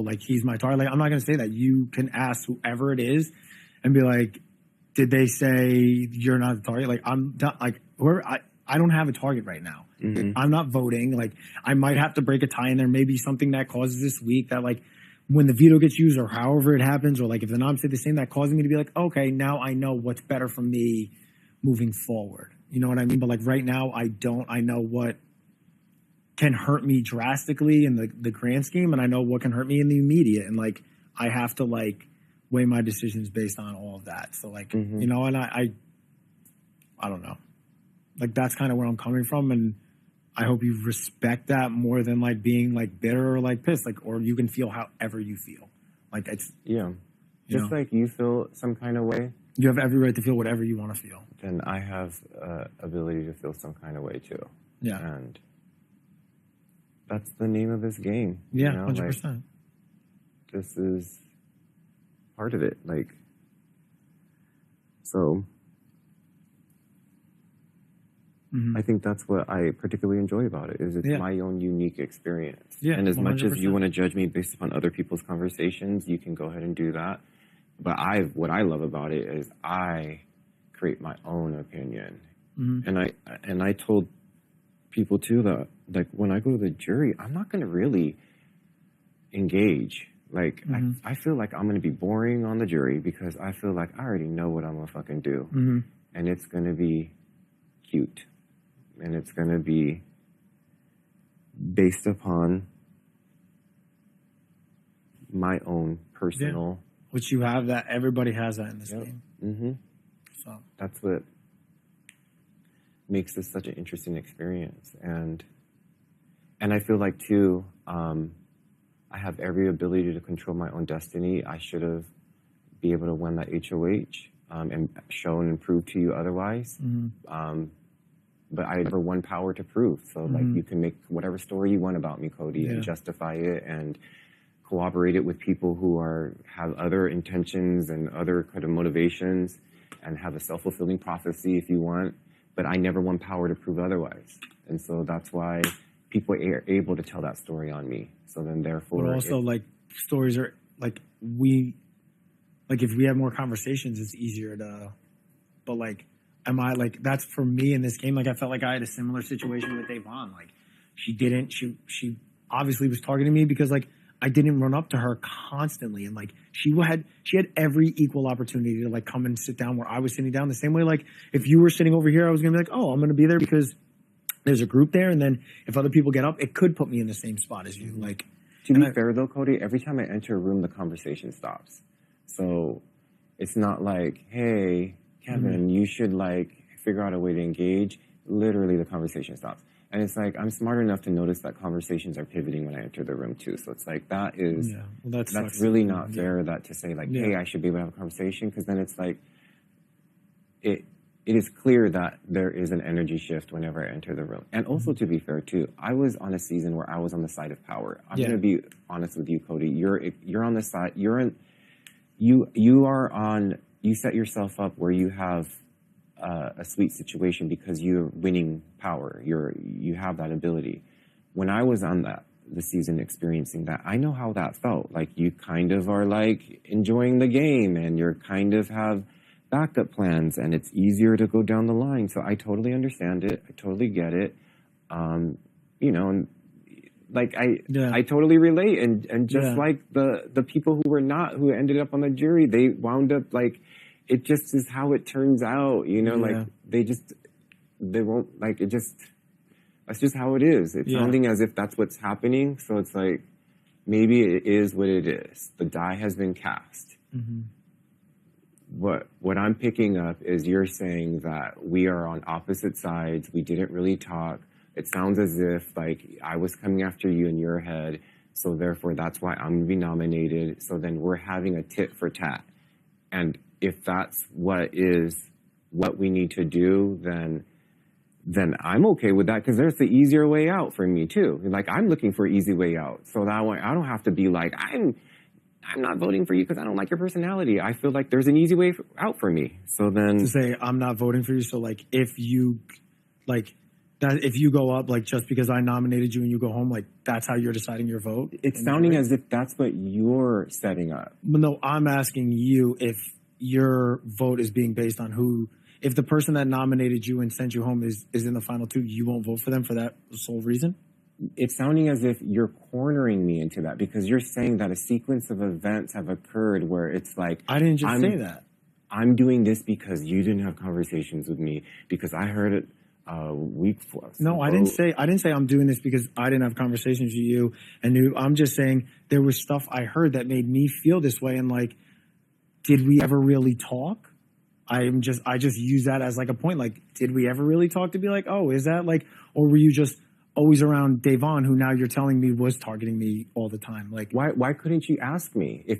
like, he's my target. Like, I'm not going to say that. You can ask whoever it is and be like, did they say you're not the target? Like, I'm done. Like, whoever, I don't have a target right now. Mm-hmm. I'm not voting. Like, I might have to break a tie, and there may be something that causes this week that, like, when the veto gets used or however it happens, or like if the noms say the same, that causes me to be like, okay, now I know what's better for me moving forward. You know what I mean? But like right now, I don't. I know what can hurt me drastically in the grand scheme, and I know what can hurt me in the immediate. And like, I have to like weigh my decisions based on all of that. So like, you know, and I don't know. Like, that's kind of where I'm coming from, and I hope you respect that more than like being like bitter or like pissed, like, or you can feel however you feel. Like, it's just like you feel some kind of way. You have every right to feel whatever you want to feel. Then I have ability to feel some kind of way too. Yeah, and that's the name of this game. Yeah, you know? 100%. Like, this is part of it. Like, so. I think that's what I particularly enjoy about it, is it's my own unique experience. Yeah, and as 100%. much as you want to judge me based upon other people's conversations, you can go ahead and do that. But what I love about it is I create my own opinion. And I told people too that, like, when I go to the jury, I'm not going to really engage. Like, I feel like I'm going to be boring on the jury because I feel like I already know what I'm going to fucking do. And it's going to be cute. And it's going to be based upon my own personal... Which you have that. Everybody has that in this game. So that's what makes this such an interesting experience. And I feel like, too, I have every ability to control my own destiny. I should have been able to win that HOH and shown and prove to you otherwise. But I never won power to prove. So, like, you can make whatever story you want about me, Cody, and justify it and cooperate it with people who have other intentions and other kind of motivations and have a self-fulfilling prophecy if you want. But I never won power to prove otherwise. And so that's why people are able to tell that story on me. So then, therefore... But also, like, stories are, like, if we have more conversations, it's easier to... But, like... Am I, like, that's for me in this game. Like, I felt like I had a similar situation with Avon. Like, she obviously was targeting me because, like, I didn't run up to her constantly. And, like, she had every equal opportunity to, like, come and sit down where I was sitting down. The same way, like, if you were sitting over here, I was going to be like, oh, I'm going to be there because there's a group there. And then if other people get up, it could put me in the same spot as you. Like, to be fair, though, Cody, every time I enter a room, the conversation stops. So it's not like, hey... Kevin, you should, like, figure out a way to engage. Literally, the conversation stops. And it's like, I'm smart enough to notice that conversations are pivoting when I enter the room, too. So it's like, that is, that's really not fair that to say, like, hey, I should be able to have a conversation. Because then it's like, it is clear that there is an energy shift whenever I enter the room. And also, to be fair, too, I was on a season where I was on the side of power. I'm going to be honest with you, Cody. You're on the side, you set yourself up where you have a sweet situation because you're winning power. You have that ability. When I was on the season experiencing that, I know how that felt. Like, you kind of are like enjoying the game and you're kind of have backup plans and it's easier to go down the line. So I totally understand it. I totally get it. You know, and like I totally relate. And just like the people who ended up on the jury, they wound up like, it just is how it turns out, you know, like they won't, like, that's just how it is. It's sounding as if that's what's happening. So it's like, maybe it is what it is. The die has been cast. What I'm picking up is you're saying that we are on opposite sides. We didn't really talk. It sounds as if, like, I was coming after you in your head. So therefore, that's why I'm going to be nominated. So then we're having a tit for tat. And if that's what we need to do, then I'm okay with that because there's the easier way out for me too. Like, I'm looking for an easy way out. So that way I don't have to be like, I'm not voting for you because I don't like your personality. I feel like there's an easy way out for me. So then... To say, I'm not voting for you, so, like, if you, like, That if you go up, like just because I nominated you and you go home, like that's how you're deciding your vote? It's sounding as if that's what you're setting up. But no, I'm asking you if your vote is being based on who, if the person that nominated you and sent you home is in the final two, you won't vote for them for that sole reason? It's sounding as if you're cornering me into that because you're saying that a sequence of events have occurred where it's like I didn't just say that. I'm doing this because you didn't have conversations with me because I heard it week for. No, I didn't say I'm doing this because I didn't have conversations with you and you. I'm just saying there was stuff I heard that made me feel this way, and like, did we ever really talk? I just use that as like a point. Like, did we ever really talk to be like, oh, is that like, or were you just always around Davon, who now you're telling me was targeting me all the time? Like, why couldn't you ask me if